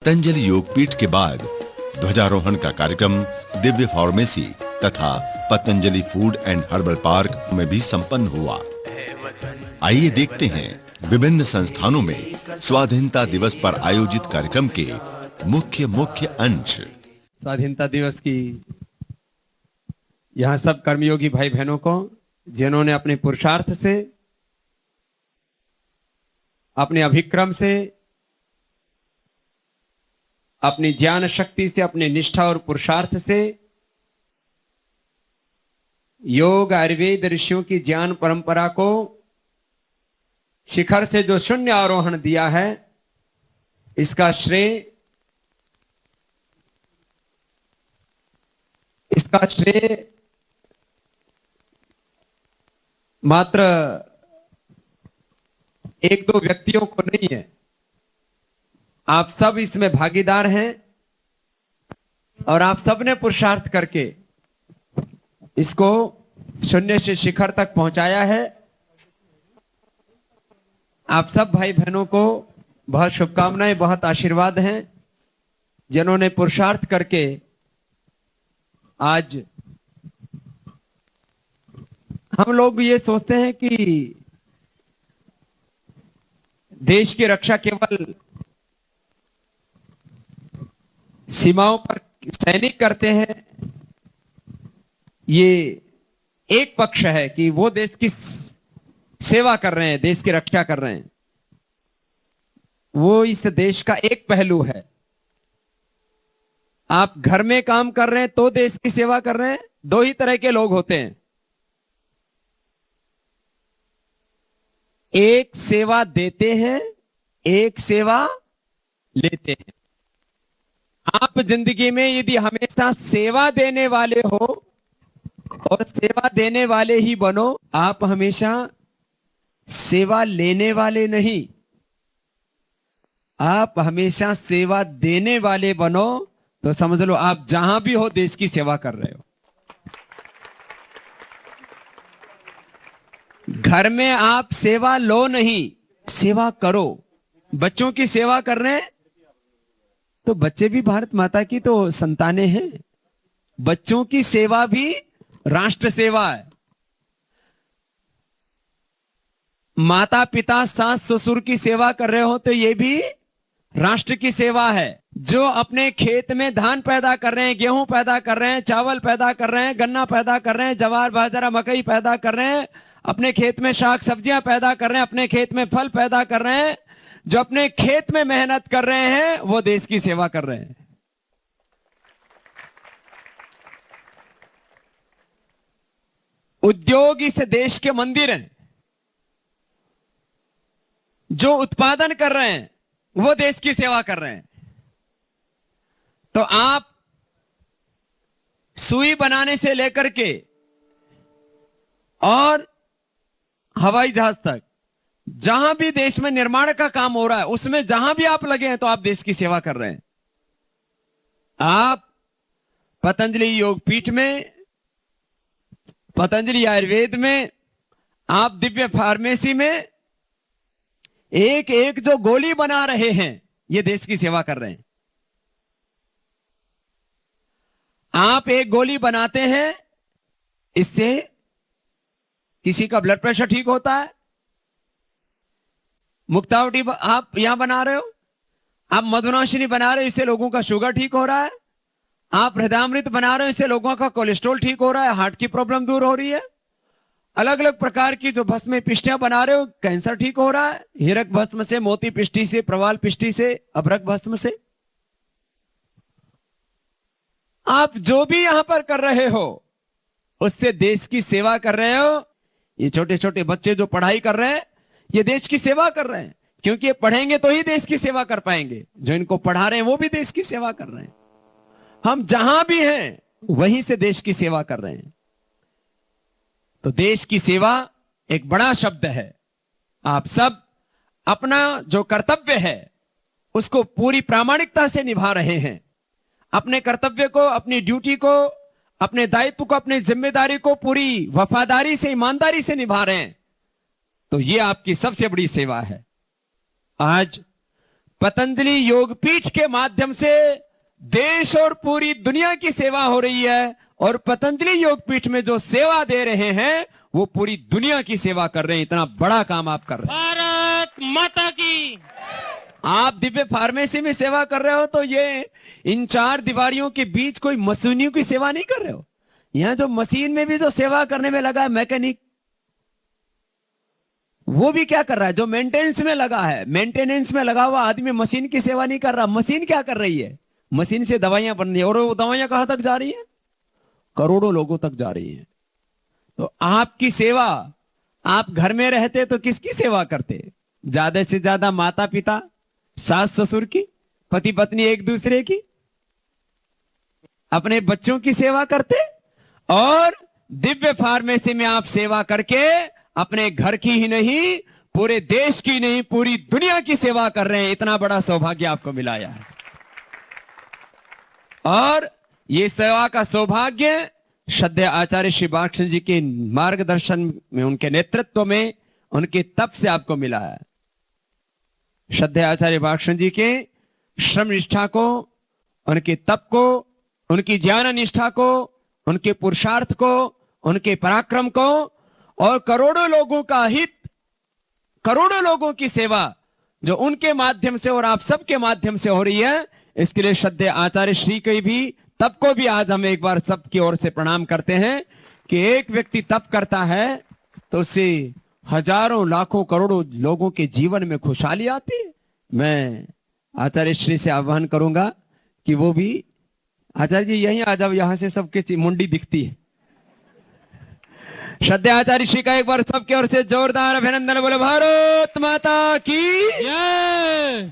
पतंजलि योगपीठ के बाद ध्वजारोहण का कार्यक्रम दिव्य फार्मेसी तथा Patanjali food and herbal park में भी संपन्न हुआ। आइए देखते हैं विभिन्न संस्थानों में स्वाधीनता दिवस पर आयोजित कार्यक्रम के मुख्य अंश। स्वाधीनता दिवस की यहाँ सब कर्मयोगी भाई बहनों को, जिन्होंने अपने पुरुषार्थ से, अपने अभिक्रम से, अपनी ज्ञान शक्ति से, अपने निष्ठा और पुरुषार्थ से योग आयुर्वेद ऋषियों की ज्ञान परंपरा को शिखर से जो शून्य आरोहण दिया है, इसका श्रेय मात्र एक दो व्यक्तियों को नहीं है, आप सब इसमें भागीदार हैं और आप सब ने पुरुषार्थ करके इसको शून्य से शिखर तक पहुंचाया है। आप सब भाई बहनों को बहुत शुभकामनाएं, बहुत आशीर्वाद हैं, जिन्होंने पुरुषार्थ करके आज हम लोग ये सोचते हैं कि देश की रक्षा केवल सीमाओं पर सैनिक करते हैं। ये एक पक्ष है कि वो देश की सेवा कर रहे हैं, देश की रक्षा कर रहे हैं, वो इस देश का एक पहलू है। आप घर में काम कर रहे हैं तो देश की सेवा कर रहे हैं। दो ही तरह के लोग होते हैं, एक सेवा देते हैं, एक सेवा लेते हैं। आप जिंदगी में यदि हमेशा सेवा देने वाले हो और सेवा देने वाले ही बनो, आप हमेशा सेवा लेने वाले नहीं, आप हमेशा सेवा देने वाले बनो, तो समझ लो आप जहां भी हो देश की सेवा कर रहे हो। घर में आप सेवा लो नहीं, सेवा करो। बच्चों की सेवा कर रहे हैं तो बच्चे भी भारत माता की तो संतानें हैं। बच्चों की सेवा भी राष्ट्र सेवा है। माता पिता सास ससुर की सेवा कर रहे हो तो ये भी राष्ट्र की सेवा है। जो अपने खेत में धान पैदा कर रहे हैं, गेहूं पैदा कर रहे हैं, चावल पैदा कर रहे हैं, गन्ना पैदा कर रहे हैं, जवार बाजरा मकई पैदा कर रहे हैं, अपने खेत में शाक सब्जियां पैदा कर रहे हैं, अपने खेत में फल पैदा कर रहे हैं, जो अपने खेत में मेहनत कर रहे हैं वो देश की सेवा कर रहे हैं। उद्योग इस देश के मंदिर हैं। जो उत्पादन कर रहे हैं वो देश की सेवा कर रहे हैं। तो आप सुई बनाने से लेकर के और हवाई जहाज तक, जहां भी देश में निर्माण का काम हो रहा है, उसमें जहां भी आप लगे हैं तो आप देश की सेवा कर रहे हैं। आप पतंजलि योगपीठ में, पतंजलि आयुर्वेद में, आप दिव्य फार्मेसी में एक एक जो गोली बना रहे हैं, ये देश की सेवा कर रहे हैं। आप एक गोली बनाते हैं, इससे किसी का ब्लड प्रेशर ठीक होता है। मुक्तावटी आप यहां बना रहे हो, आप मधुनाशिनी बना रहे हो, इससे लोगों का शुगर ठीक हो रहा है। आप हृदयामृत बना रहे हो, इससे लोगों का कोलेस्ट्रॉल ठीक हो रहा है, हार्ट की प्रॉब्लम दूर हो रही है। अलग अलग प्रकार की जो भस्म पिष्टियां बना रहे हो, कैंसर ठीक हो रहा है, हीरक भस्म से, मोती पिष्टि से, प्रवाल पिष्टि से, अभ्रक भस्म से। आप जो भी यहां पर कर रहे हो उससे देश की सेवा कर रहे हो। ये छोटे छोटे बच्चे जो पढ़ाई कर रहे हैं, ये देश की सेवा कर रहे हैं, क्योंकि ये पढ़ेंगे तो ही देश की सेवा कर पाएंगे। जो इनको पढ़ा रहे हैं वो भी देश की सेवा कर रहे हैं। हम जहां भी हैं वहीं से देश की सेवा कर रहे हैं। तो देश की सेवा एक बड़ा शब्द है। आप सब अपना जो कर्तव्य है उसको पूरी प्रामाणिकता से निभा रहे हैं। अपने कर्तव्य को, अपनी ड्यूटी को, अपने दायित्व को, अपनी जिम्मेदारी को पूरी वफादारी से, ईमानदारी से निभा रहे हैं। तो ये आपकी सबसे बड़ी सेवा है। आज पतंजलि योगपीठ के माध्यम से देश और पूरी दुनिया की सेवा हो रही है, और पतंजलि योगपीठ में जो सेवा दे रहे हैं वो पूरी दुनिया की सेवा कर रहे हैं। इतना बड़ा काम आप कर रहे हैं। भारत माता की। आप दिव्य फार्मेसी में सेवा कर रहे हो तो ये इन चार दीवारियों के बीच कोई मशीनियों की सेवा नहीं कर रहे हो। यहां जो मशीन में भी जो सेवा करने में लगा है मैकेनिक, वो भी क्या कर रहा है? जो मेंटेनेंस में लगा है, मेंटेनेंस में लगा हुआ आदमी मशीन की सेवा नहीं कर रहा। मशीन क्या कर रही है? मशीन से दवाइयां बन रही है, और वो दवाइयां कहां तक जा रही हैं? करोड़ों लोगों तक जा रही हैं। तो आपकी सेवा, आप घर में रहते तो किसकी सेवा करते? ज्यादा से ज्यादा माता पिता, सास ससुर की, पति पत्नी एक दूसरे की, अपने बच्चों की सेवा करते। और दिव्य फार्मेसी में आप सेवा करके अपने घर की ही नहीं, पूरे देश की नहीं, पूरी दुनिया की सेवा कर रहे हैं। इतना बड़ा सौभाग्य आपको मिला है। और ये सेवा का सौभाग्य श्रद्धेय आचार्य श्री बालकृष्ण जी के मार्गदर्शन में, उनके नेतृत्व में, उनके तप से आपको मिला है। श्रद्धेय आचार्य बालकृष्ण जी के श्रम निष्ठा को, उनके तप को, उनकी ज्ञान निष्ठा को, उनके पुरुषार्थ को, उनके पराक्रम को, और करोड़ों लोगों का हित, करोड़ों लोगों की सेवा जो उनके माध्यम से और आप सबके माध्यम से हो रही है, इसके लिए श्रद्धेय आचार्य श्री के भी तप को भी आज हम एक बार सबकी ओर से प्रणाम करते हैं कि एक व्यक्ति तप करता है तो उससे हजारों लाखों करोड़ों लोगों के जीवन में खुशहाली आती है। मैं आचार्य श्री से आह्वान करूंगा कि वो भी, आचार्य जी यहीं आ जाओ, यहां से सबके मुंडी दिखती है। श्रद्धेय आचार्य श्री का एक बार सबके ओर से जोरदार अभिनंदन। बोले भारत माता की जय।